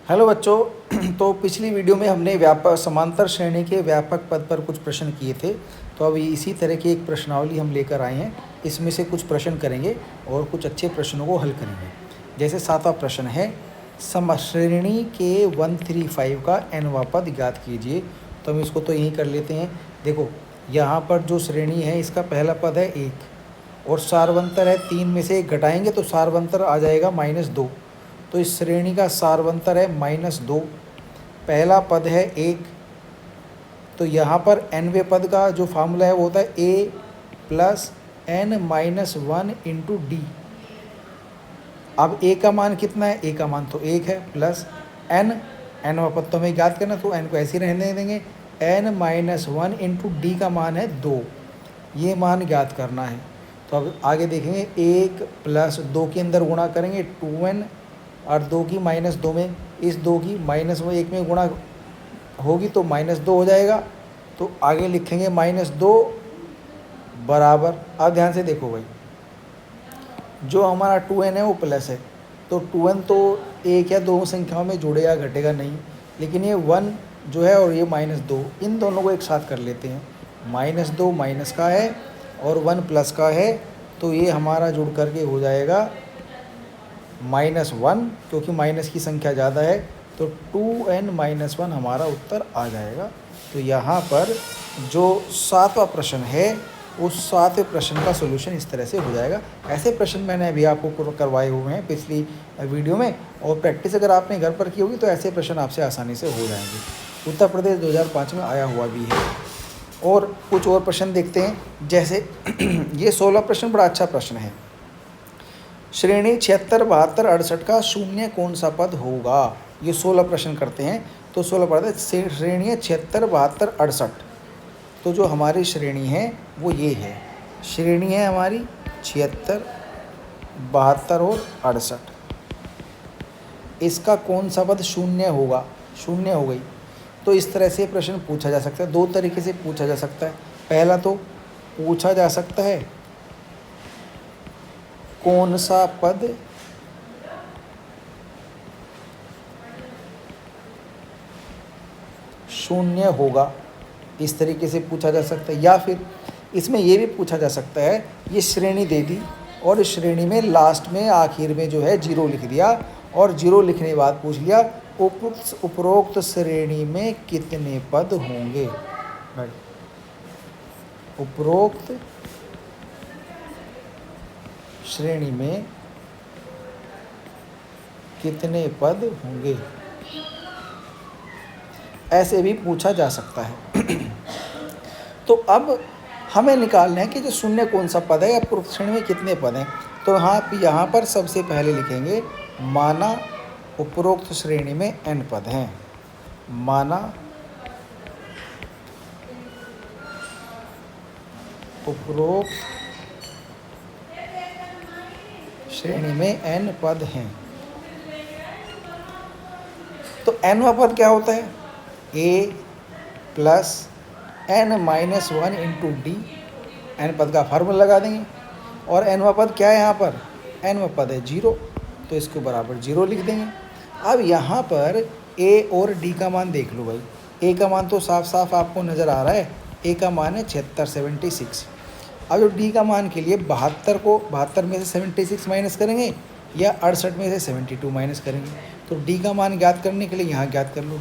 Hello बच्चों। तो पिछली वीडियो में हमने व्यापक समांतर श्रेणी के व्यापक पद पर कुछ प्रश्न किए थे। तो अब इसी तरह की एक प्रश्नावली हम लेकर आए हैं। इसमें से कुछ प्रश्न करेंगे और कुछ अच्छे प्रश्नों को हल करेंगे। जैसे 7वां प्रश्न है, समश्रेणी के 135 का nवां पद ज्ञात कीजिए। तो हम इसको तो यहीं कर लेते हैं। देखो यहाँ पर जो श्रेणी है इसका पहला पद है 1 और सारवंतर है 3 में से 1 घटाएंगे तो सारवंतर आ जाएगा -2। तो इस श्रेणी का सारवंतर है -2। पहला पद है 1। तो यहाँ पर nवें पद का जो फार्मूला है वो होता है a plus n minus 1 into D. अब a का मान कितना है? a का मान तो 1 है प्लस nवां पद तो हमें ज्ञात करना, तो n को ऐसे ही रहने देंगे। n माइनस 1 इंटू डी का मान है 2। ये मान ज्ञात करना है। तो अब आगे देखेंगे 1 प्लस 2 के अंदर गुणा करेंगे 2n और 2 की -2 में, इस 2 की -1 में गुणा होगी तो -2 हो जाएगा। तो आगे लिखेंगे -2 बराबर, अब ध्यान से देखो भाई, जो हमारा 2n है वो प्लस है, तो 2n तो एक या दो संख्याओं में जुड़ेगा घटेगा नहीं, लेकिन ये 1 जो है और ये -2, इन दोनों को एक साथ कर लेते हैं। -2 माइनस का है और 1 प्लस का है, तो ये हमारा जुड़ करके हो जाएगा -1, क्योंकि माइनस की संख्या ज़्यादा है तो 2n-1 हमारा उत्तर आ जाएगा। तो यहाँ पर जो 7वां प्रश्न है उस 7वें प्रश्न का सॉल्यूशन इस तरह से हो जाएगा। ऐसे प्रश्न मैंने अभी आपको करवाए हुए हैं पिछली वीडियो में, और प्रैक्टिस अगर आपने घर पर की होगी तो ऐसे प्रश्न आपसे आसानी से हो जाएंगे। उत्तर प्रदेश 2005 में आया हुआ भी है। और कुछ और प्रश्न देखते हैं। जैसे ये 16 प्रश्न बड़ा अच्छा प्रश्न है। श्रेणी 76, 72, 68 का शून्य कौन सा पद होगा? ये 16 प्रश्न करते हैं। तो 16 पढ़ते हैं। श्रेणी है 76, 72, 68। तो जो हमारी श्रेणी है वो ये है। श्रेणी है हमारी 76, 72 और 68। इसका कौन सा पद शून्य होगा? शून्य हो गई। तो इस तरह से प्रश्न पूछा जा सकता है। दो तरीके से पूछा जा सकता है। पहला तो पूछा जा सकता है कौन सा पद शून्य होगा, इस तरीके से पूछा जा सकता है। या फिर इसमें यह भी पूछा जा सकता है, ये श्रेणी दे दी और इस श्रेणी में लास्ट में आखिर में जो है 0 लिख दिया, और 0 लिखने के बाद पूछ लिया उपरोक्त श्रेणी में कितने पद होंगे। उपरोक्त श्रेणी में कितने पद होंगे, ऐसे भी पूछा जा सकता है। तो अब हमें निकालना है कि जो शून्य कौन सा पद है या पूर्व श्रेणी में कितने पद हैं। तो यहाँ पर सबसे पहले लिखेंगे माना उपरोक्त श्रेणी में n पद हैं। माना उपरोक्त श्रेणी में n पद हैं। तो nवां पद क्या होता है? a plus n-1 into D. n पद का फार्मूला लगा देंगे। और nवां पद क्या है? यहाँ पर nवां पद है 0, तो इसको बराबर 0 लिख देंगे। अब यहाँ पर a और d का मान देख लो भाई। a का मान तो साफ साफ आपको नज़र आ रहा है। a का मान है 76। अब जो d का मान के लिए 72 में से 76 माइनस करेंगे या 68 में से 72 माइनस करेंगे। तो d का मान ज्ञात करने के लिए यहाँ ज्ञात कर लो।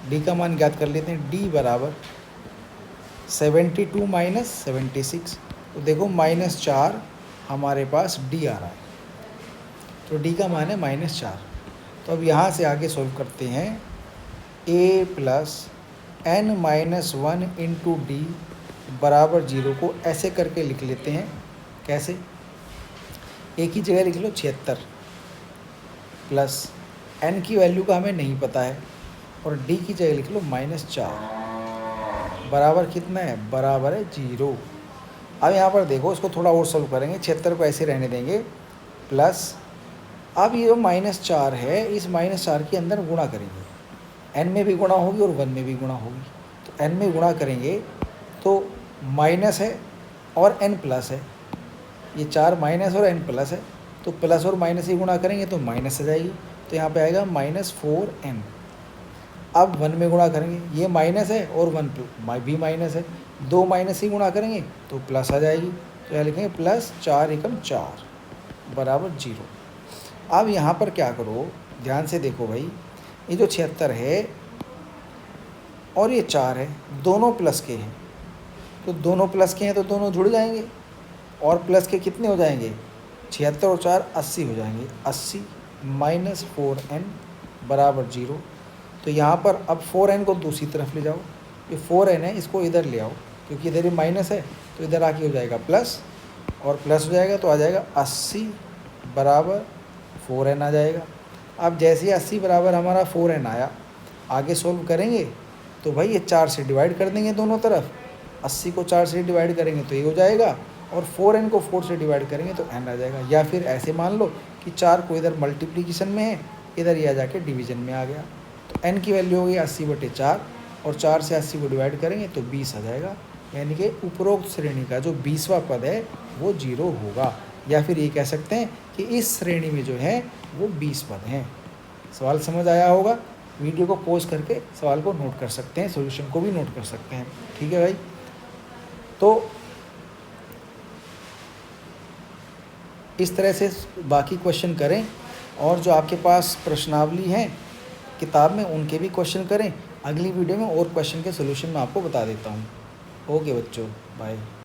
d का मान ज्ञात कर लेते हैं। d बराबर 72 माइनस 76। तो देखो -4 हमारे पास d आ रहा है, तो d का मान है -4। तो अब यहाँ से आगे सॉल्व करते हैं। a plus n-1 into D बराबर 0 को ऐसे करके लिख लेते हैं। कैसे? a की जगह लिख लो 76 प्लस n की वैल्यू का हमें नहीं पता है, और d की जगह लिख लो -4 बराबर कितना है? बराबर है 0। अब यहाँ पर देखो, इसको थोड़ा और सॉल्व करेंगे। 76 को ऐसे रहने देंगे प्लस, अब ये जो -4 है इस -4 के अंदर गुणा करेंगे। n में भी गुणा होगी और 1 में भी गुणा होगी। तो n में गुणा करेंगे तो माइनस है और n प्लस है। ये 4 माइनस और n प्लस है, तो प्लस और माइनस ही गुणा करेंगे तो माइनस आ जाएगी। तो यहाँ पे आएगा -4n। अब 1 में गुणा करेंगे, ये माइनस है और 1 भी माइनस है, 2 माइनस ही गुणा करेंगे तो प्लस आ जाएगी। तो यहाँ लिखेंगे +4 एकम 4 बराबर 0। अब यहाँ पर क्या करो, ध्यान से देखो भाई, ये जो 76 है और ये 4 है, दोनों प्लस के हैं, तो दोनों प्लस के हैं तो दोनों जुड़ जाएंगे और प्लस के कितने हो जाएंगे, 76 और 4 80 हो जाएंगे। 80 -4n बराबर 0। तो यहाँ पर अब 4n को दूसरी तरफ ले जाओ, ये 4n है इसको इधर ले आओ, क्योंकि इधर ये माइनस है तो इधर आके हो जाएगा प्लस, और प्लस हो जाएगा तो आ जाएगा 80 बराबर 4n आ जाएगा। अब जैसे ही 80 बराबर हमारा 4n आया, आगे सोल्व करेंगे तो भाई ये 4 से डिवाइड कर देंगे दोनों तरफ, 80 को 4 से डिवाइड करेंगे तो ये हो जाएगा, और 4n को 4 से डिवाइड करेंगे तो n आ जाएगा। या फिर ऐसे मान लो कि 4 को इधर मल्टीप्लिकेशन में है, इधर ये आ जाके डिवीजन में आ गया, तो n की वैल्यू होगी 80/4, और 4 से 80 को डिवाइड करेंगे तो 20 आ जाएगा। यानी कि उपरोक्त श्रेणी का जो 20वां पद है वो 0 होगा, या फिर ये कह सकते हैं कि इस श्रेणी में जो है वो 20 पद हैं। सवाल समझ आया होगा। वीडियो को पॉज करके सवाल को नोट कर सकते हैं, सॉल्यूशन को भी नोट कर सकते हैं। ठीक है भाई, तो इस तरह से बाकी क्वेश्चन करें, और जो आपके पास प्रश्नावली हैं किताब में उनके भी क्वेश्चन करें। अगली वीडियो में और क्वेश्चन के सॉल्यूशन मैं आपको बता देता हूँ। ओके बच्चों, बाय।